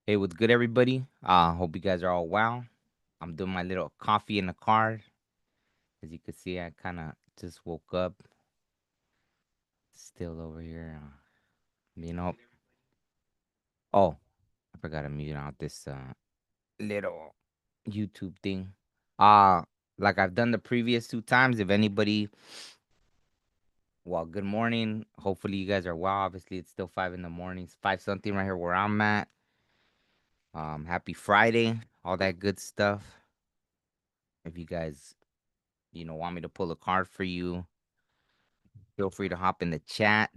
Hey, what's good, everybody? Hope you guys are all well. I'm doing my little coffee in the car. As you can see, I kind of just woke up, still over here. You know, oh, I forgot to mute out this little YouTube thing. Uh, like I've done the previous two times. If anybody, well, good morning. Hopefully, you guys are well. Obviously, it's still 5 in the morning. It's 5 something right here where I'm at. Happy Friday, all that good stuff. If you guys, want me to pull a card for you, feel free to hop in the chat.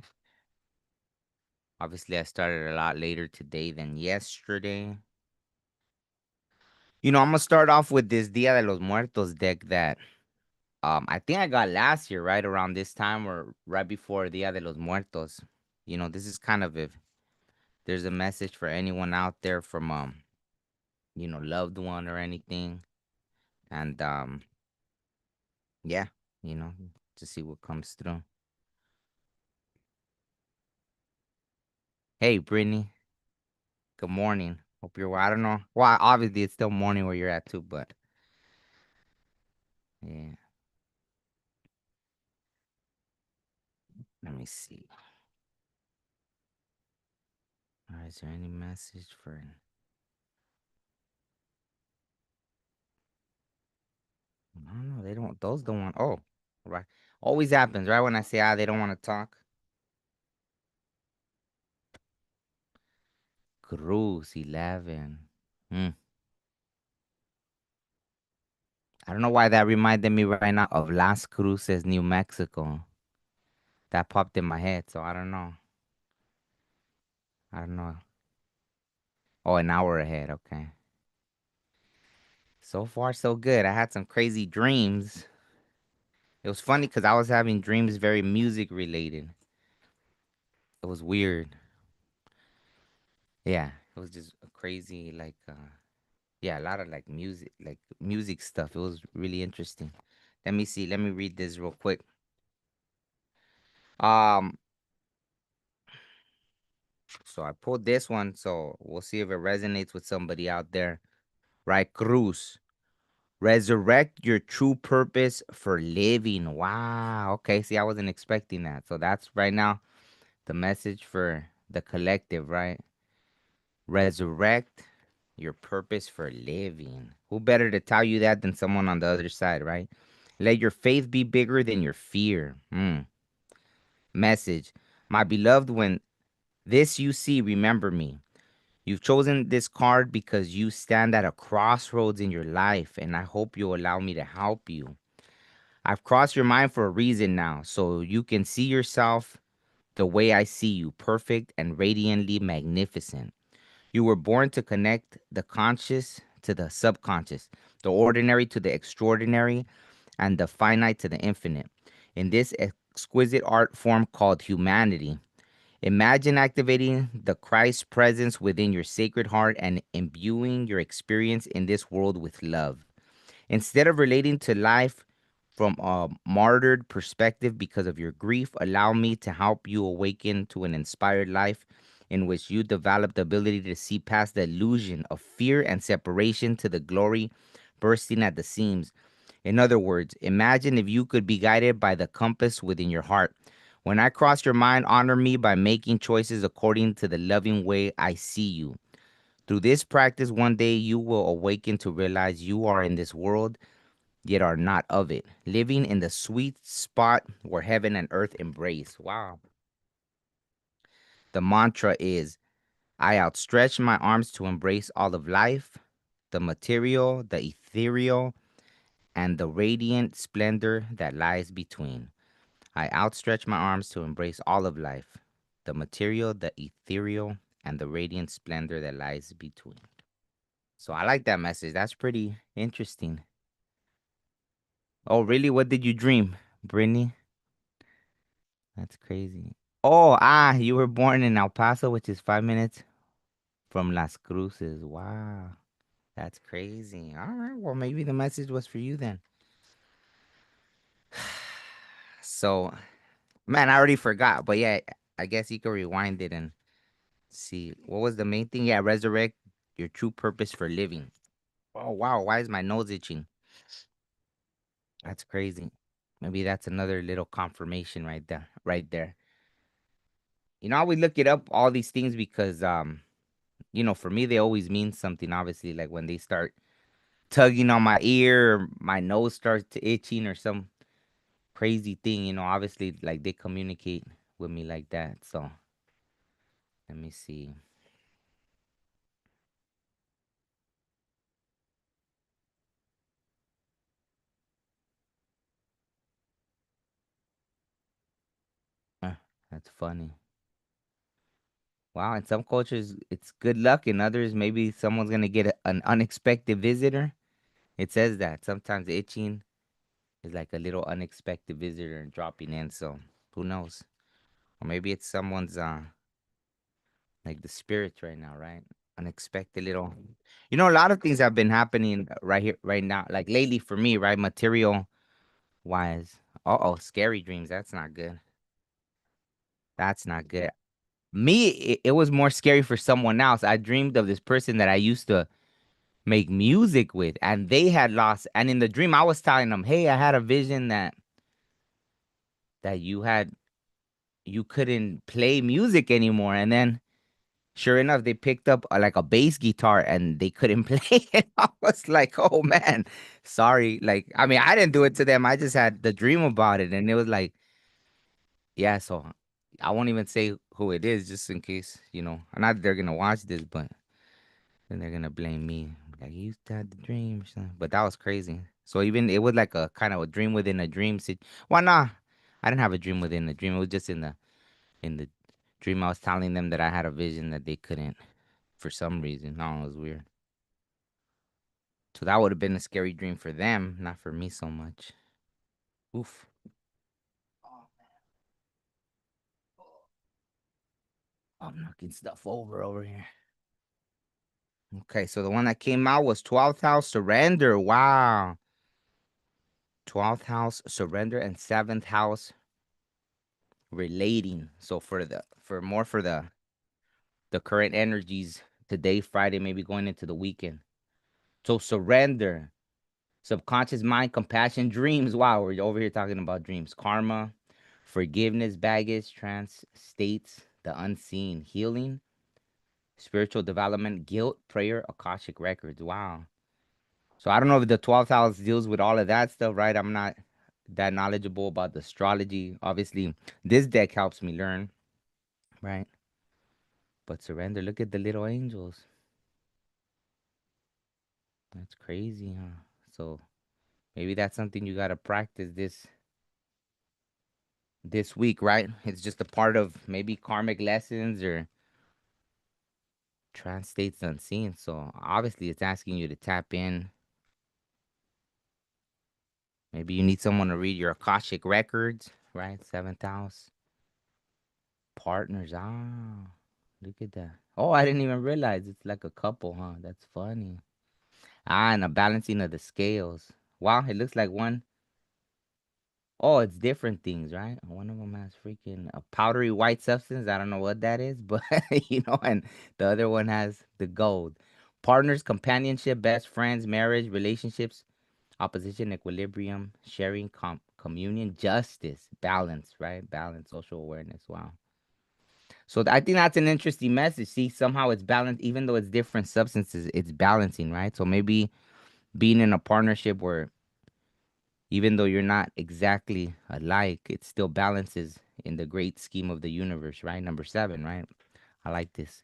Obviously, I started a lot later today than yesterday. I'm gonna start off with this Dia de los Muertos deck that I think I got last year, right around this time or right before Dia de los Muertos. This is kind of if there's a message for anyone out there from loved one or anything. And yeah, you know, to see what comes through. Hey, Brittany, good morning. Hope you're well. I don't know. Well, obviously it's still morning where you're at too, but yeah. Let me see. Is there any message for? I don't know. They don't. Those don't want. Oh, right. Always happens, right? When I say they don't want to talk. Cruz 11. Hmm. I don't know why that reminded me right now of Las Cruces, New Mexico. That popped in my head, so I don't know. I don't know. Oh, an hour ahead. Okay. So far, so good. I had some crazy dreams. It was funny because I was having dreams very music related. It was weird. Yeah, it was just a crazy yeah, a lot of like music stuff. It was really interesting. Let me see. Let me read this real quick. Um, so I pulled this one, so we'll see if it resonates with somebody out there. Right, Cruz. Resurrect your true purpose for living. Wow. Okay, see, I wasn't expecting that. So that's right now the message for the collective, right? Resurrect your purpose for living. Who better to tell you that than someone on the other side, right? Let your faith be bigger than your fear. Message. My beloved, when this you see, remember me. You've chosen this card because you stand at a crossroads in your life, and I hope you'll allow me to help you. I've crossed your mind for a reason now, so you can see yourself the way I see you, perfect and radiantly magnificent. You were born to connect the conscious to the subconscious, the ordinary to the extraordinary, and the finite to the infinite. In this exquisite art form called humanity, imagine activating the Christ presence within your sacred heart and imbuing your experience in this world with love. Instead of relating to life from a martyred perspective because of your grief, allow me to help you awaken to an inspired life in which you develop the ability to see past the illusion of fear and separation to the glory bursting at the seams. In other words, imagine if you could be guided by the compass within your heart. When I cross your mind, honor me by making choices according to the loving way I see you. Through this practice, one day you will awaken to realize you are in this world, yet are not of it, living in the sweet spot where heaven and earth embrace. Wow. The mantra is I outstretch my arms to embrace all of life, the material, the ethereal, and the radiant splendor that lies between. I outstretch my arms to embrace all of life, the material, the ethereal, and the radiant splendor that lies between. So I like that message. That's pretty interesting. Oh, really? What did you dream, Brittany? That's crazy. Oh, you were born in El Paso, which is 5 minutes from Las Cruces. Wow. That's crazy. All right. Well, maybe the message was for you then. So, man, I already forgot. But yeah, I guess you could rewind it and see. What was the main thing? Yeah, resurrect. your true purpose for living. Oh wow, why is my nose itching? That's crazy. Maybe that's another little confirmation right there. Right there. I always look it up all these things because for me they always mean something. Obviously, like when they start tugging on my ear, or my nose starts to itching, or some crazy thing. Obviously, like they communicate with me like that. So let me see. Uh, that's funny. Wow, in some cultures it's good luck. In others, maybe someone's gonna get an unexpected visitor. It says that sometimes itching is like a little unexpected visitor dropping in. So who knows? Or maybe it's someone's like the spirits right now, right? Unexpected little. A lot of things have been happening right here, right now. Like lately for me, right? Material wise. Oh, scary dreams. That's not good. That's not good. Me, it was more scary for someone else. I dreamed of this person that I used to make music with, and they had lost. And in the dream, I was telling them, "Hey, I had a vision that you couldn't play music anymore." And then, sure enough, they picked up like a bass guitar and they couldn't play it. I was like, "Oh man, sorry." Like, I mean, I didn't do it to them. I just had the dream about it, and it was like, yeah. So I won't even say who it is, just in case, not that they're gonna watch this, but then they're gonna blame me. Like you used to have the dream or something. But that was crazy. So even it was like a kind of a dream within a dream. Well, nah, I didn't have a dream within a dream. It was just in the dream. I was telling them that I had a vision that they couldn't for some reason. No, it was weird. So that would have been a scary dream for them, not for me so much. Oof. I'm knocking stuff over here. Okay, so the one that came out was 12th house surrender. Wow. 12th house surrender and 7th house relating. So for the current energies today, Friday, maybe going into the weekend. So surrender, subconscious mind, compassion, dreams. Wow, we're over here talking about dreams, karma, forgiveness, baggage, trance states, the unseen, healing, spiritual development, guilt, prayer, akashic records. Wow. So I don't know if the 12th house deals with all of that stuff, right? I'm not that knowledgeable about the astrology. Obviously, this deck helps me learn, right? But surrender, look at the little angels. That's crazy, huh? So maybe that's something you gotta practice this week, right? It's just a part of maybe karmic lessons or trance states unseen. So obviously it's asking you to tap in. Maybe you need someone to read your Akashic records, right? Seventh house. Partners. Ah, look at that. Oh, I didn't even realize it's like a couple, huh? That's funny. Ah, and a balancing of the scales. Wow, it looks like one. Oh, it's different things, right? One of them has freaking a powdery white substance. I don't know what that is, but and the other one has the gold. Partners, companionship, best friends, marriage, relationships, opposition, equilibrium, sharing, communion, justice, balance, right? Balance, social awareness. Wow. So I think that's an interesting message. See, somehow it's balanced, even though it's different substances, it's balancing, right? So maybe being in a partnership where even though you're not exactly alike, it still balances in the great scheme of the universe, right? Number seven, right? I like this.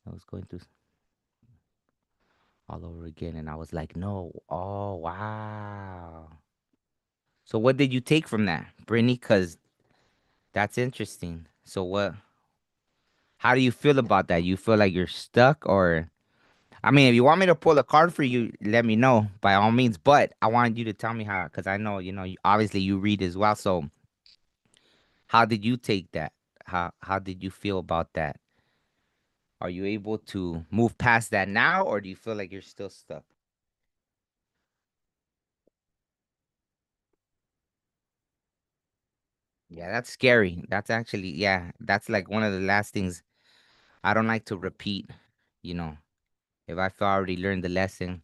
I was going through all over again and I was like, no. Oh, wow. So what did you take from that, Brittany? Because that's interesting. So how do you feel about that? You feel like you're stuck or I mean, if you want me to pull a card for you, let me know by all means. But I wanted you to tell me how, because I know, obviously you read as well. So how did you take that? How did you feel about that? Are you able to move past that now, or do you feel like you're still stuck? Yeah, that's scary. That's actually, yeah, that's like one of the last things I don't like to repeat, you know. If I feel I already learned the lesson,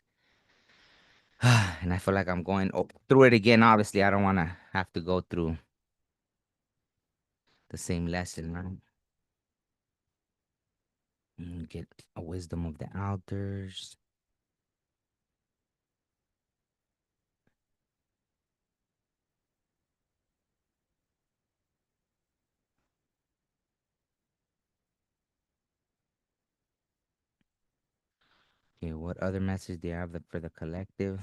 and I feel like I'm going through it again, obviously I don't want to have to go through the same lesson, right? Get a wisdom of the elders. Okay, what other message do you have for the collective?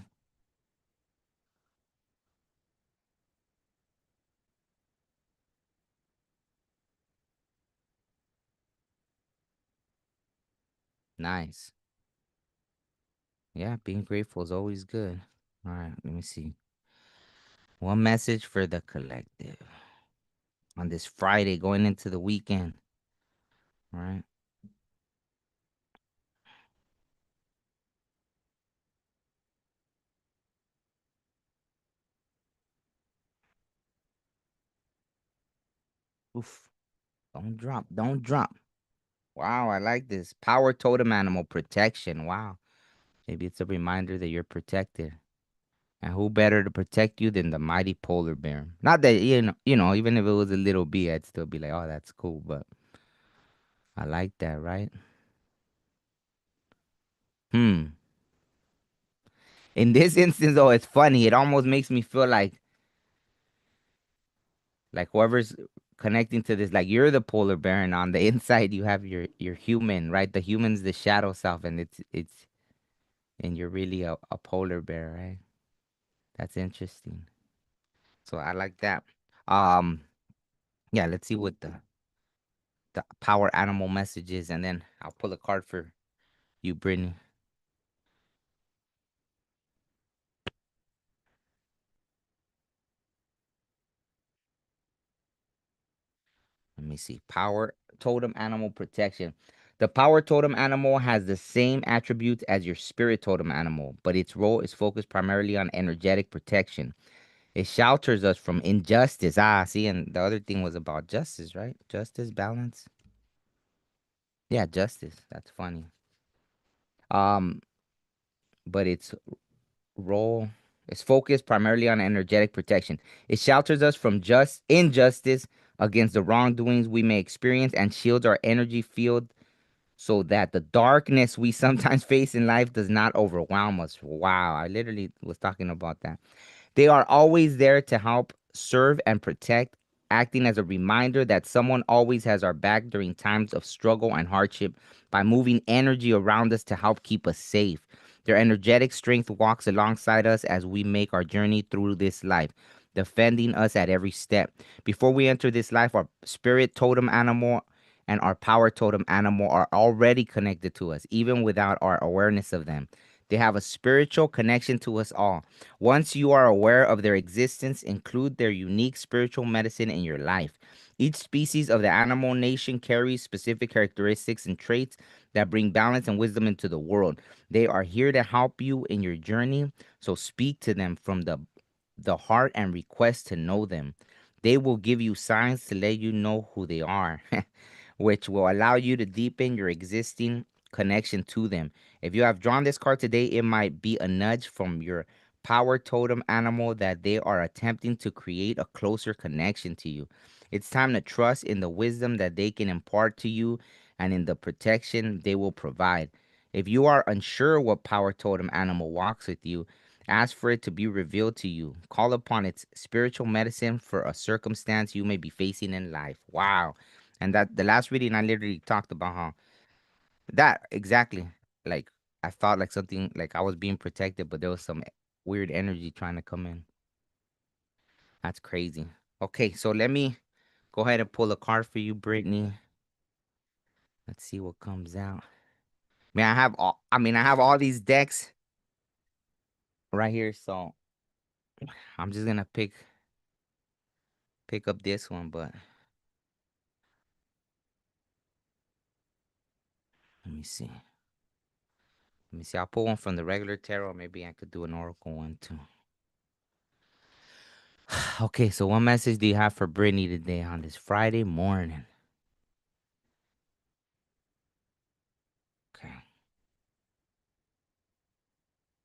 Nice. Yeah, being grateful is always good. All right, let me see. One message for the collective on this Friday going into the weekend. All right. Oof. Don't drop. Don't drop. Wow, I like this. Power totem animal protection. Wow. Maybe it's a reminder that you're protected. And who better to protect you than the mighty polar bear? Not that even if it was a little bee, I'd still be like, oh, that's cool. But I like that, right? Hmm. In this instance, though, it's funny. It almost makes me feel like whoever's connecting to this, like you're the polar bear, and on the inside you have your human, right? The human's the shadow self, and it's and you're really a polar bear, right? That's interesting. So I like that. Um, yeah, let's see what the power animal message is, and then I'll pull a card for you, Brittany. Let me see. Power totem animal protection. The power totem animal has the same attributes as your spirit totem animal, but its role is focused primarily on energetic protection. It shelters us from injustice. Ah, see, and the other thing was about justice, right? Justice, balance. Yeah, justice. That's funny. Um, but its role is focused primarily on energetic protection. It shelters us from just injustice against the wrongdoings we may experience and shields our energy field so that the darkness we sometimes face in life does not overwhelm us. Wow, I literally was talking about that. They are always there to help, serve, and protect, acting as a reminder that someone always has our back during times of struggle and hardship by moving energy around us to help keep us safe. Their energetic strength walks alongside us as we make our journey through this life, defending us at every step. Before we enter this life, our spirit totem animal and our power totem animal are already connected to us, even without our awareness of them. They have a spiritual connection to us all. Once you are aware of their existence, include their unique spiritual medicine in your life. Each species of the animal nation carries specific characteristics and traits that bring balance and wisdom into the world. They are here to help you in your journey, so speak to them from the heart and request to know them. They will give you signs to let you know who they are, which will allow you to deepen your existing connection to them. If you have drawn this card today, it might be a nudge from your power totem animal that they are attempting to create a closer connection to you. It's time to trust in the wisdom that they can impart to you and in the protection they will provide. If you are unsure what power totem animal walks with you, ask for it to be revealed to you. Call upon its spiritual medicine for a circumstance you may be facing in life. Wow. And that the last reading I literally talked about how that exactly like I thought like something like I was being protected, but there was some weird energy trying to come in. That's crazy. Okay, so let me go ahead and pull a card for you, Brittany. Let's see what comes out. Man, I have all these decks right here, so I'm just gonna pick up this one, but let me see. Let me see. I'll pull one from the regular tarot. Maybe I could do an oracle one too. Okay, so what message do you have for Brittany today on this Friday morning? Okay.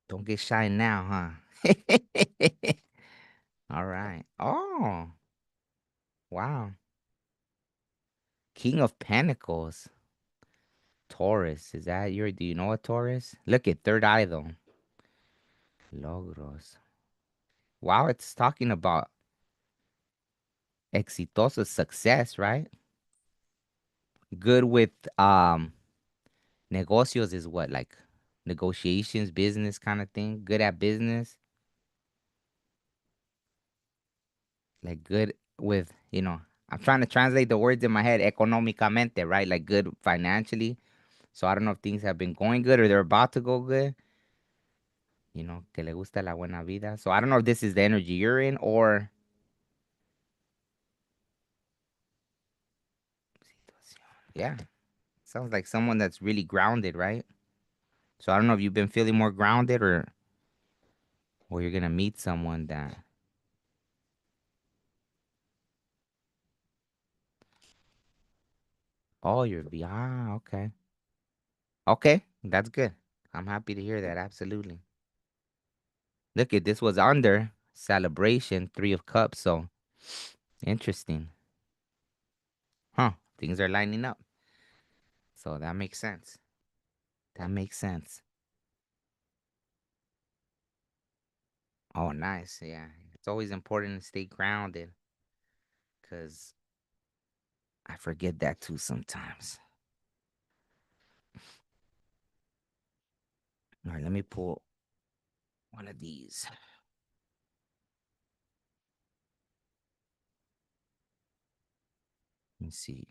Don't get shy now, huh? All right. Oh, wow. King of Pentacles. Taurus. Is that your, do you know a Taurus? Look at third eye though. Logros. Wow, it's talking about exitoso success, right? Good with negocios is what, like negotiations, business kind of thing. Good at business, like good with, I'm trying to translate the words in my head, economicamente, right? Like good financially. So I don't know if things have been going good or they're about to go good. Que le gusta la buena vida. So I don't know if this is the energy you're in or yeah, sounds like someone that's really grounded, right? So I don't know if you've been feeling more grounded or you're gonna meet someone that, oh, okay. Okay, that's good. I'm happy to hear that. Absolutely. Look at this was under celebration, Three of Cups. So interesting. Huh. Things are lining up. So that makes sense. That makes sense. Oh, nice. Yeah. It's always important to stay grounded because I forget that too sometimes. All right, let me pull one of these. Let me see.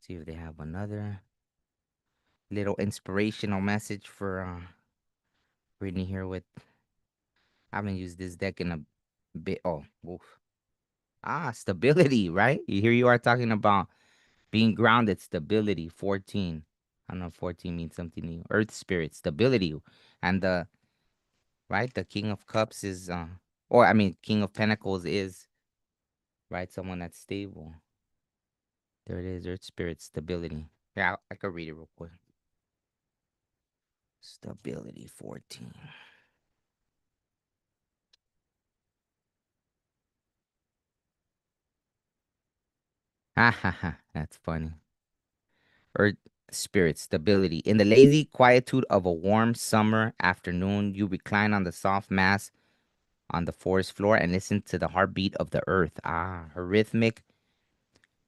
See if they have another little inspirational message for Brittany here with. I haven't used this deck in a bit. Oh, oof. Stability, right? Here you are talking about being grounded, stability, 14. I don't know if 14 means something to you. Earth spirit, stability. And right, the King of Cups is or I mean King of Pentacles is, right, someone that's stable. There it is, Earth spirit, stability. Yeah, I could read it real quick. Stability 14. Ha ha ha. That's funny. Earth spirit, stability. In the lazy quietude of a warm summer afternoon, you recline on the soft mass on the forest floor and listen to the heartbeat of the earth. Her rhythmic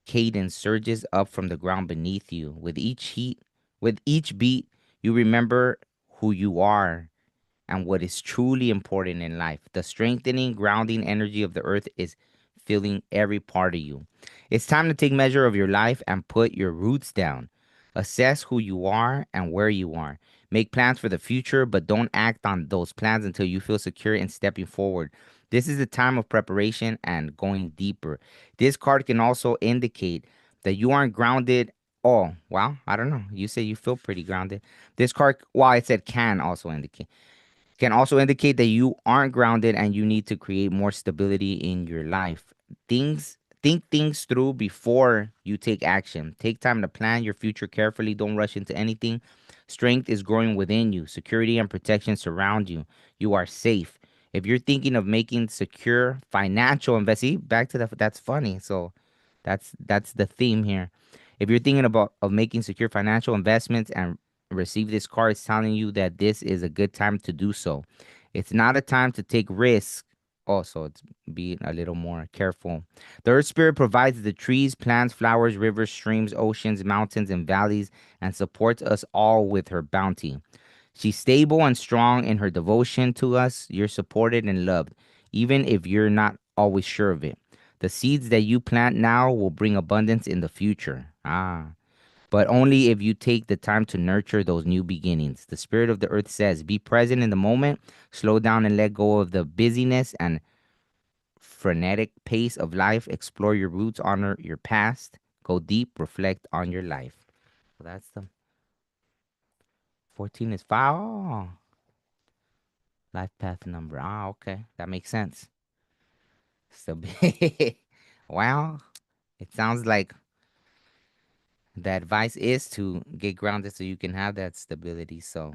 cadence surges up from the ground beneath you. With each beat, you remember who you are and what is truly important in life. The strengthening, grounding energy of the earth is filling every part of you. It's time to take measure of your life and put your roots down. Assess who you are and where you are. Make plans for the future, but don't act on those plans until you feel secure in stepping forward. This is the time of preparation and going deeper. This card can also indicate that you aren't grounded. Oh, wow. I don't know. You say you feel pretty grounded. This card, well, it said can also indicate can also indicate that you aren't grounded and you need to create more stability in your life. Think things through before you take action. Take time to plan your future carefully. Don't rush into anything. Strength is growing within you. Security and protection surround you. You are safe. If you're thinking of making secure financial investment, back to that's funny. So that's the theme here. If you're thinking about of making secure financial investments and receive this card, it's telling you that this is a good time to do so. It's not a time to take risks. Also, it's being a little more careful. The Earth Spirit provides the trees, plants, flowers, rivers, streams, oceans, mountains, and valleys, and supports us all with her bounty. She's stable and strong in her devotion to us. You're supported and loved, even if you're not always sure of it. The seeds that you plant now will bring abundance in the future. But only if you take the time to nurture those new beginnings. The spirit of the earth says, be present in the moment, slow down and let go of the busyness and frenetic pace of life. Explore your roots, honor your past, go deep, reflect on your life. So that's the 14 is 5. Oh, life path number. Okay. That makes sense. So, well, it sounds like the advice is to get grounded so you can have that stability. So,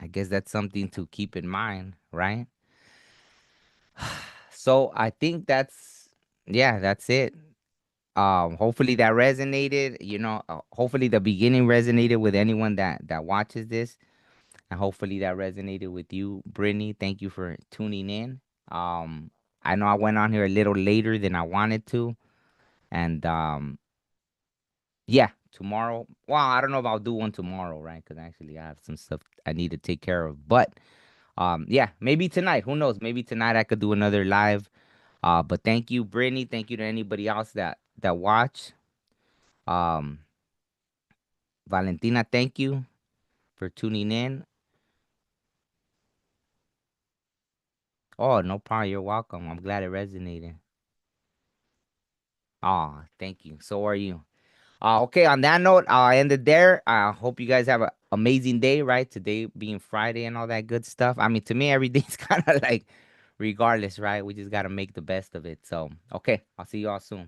I guess that's something to keep in mind, right? So I think that's, yeah, that's it. Hopefully that resonated. Hopefully the beginning resonated with anyone that watches this, and hopefully that resonated with you, Brittany. Thank you for tuning in. Um, I know I went on here a little later than I wanted to, and yeah, tomorrow. Well, I don't know if I'll do one tomorrow, right? Because actually I have some stuff I need to take care of. But yeah, maybe tonight. Who knows? Maybe tonight I could do another live. But thank you, Brittany. Thank you to anybody else that watch. Um, Valentina, thank you for tuning in. Oh, no problem. You're welcome. I'm glad it resonated. Oh, thank you. So are you. Okay, on that note, I'll end it there. I hope you guys have an amazing day, right? Today being Friday and all that good stuff. I mean, to me, every day's kind of like regardless, right? We just got to make the best of it. So, okay, I'll see you all soon.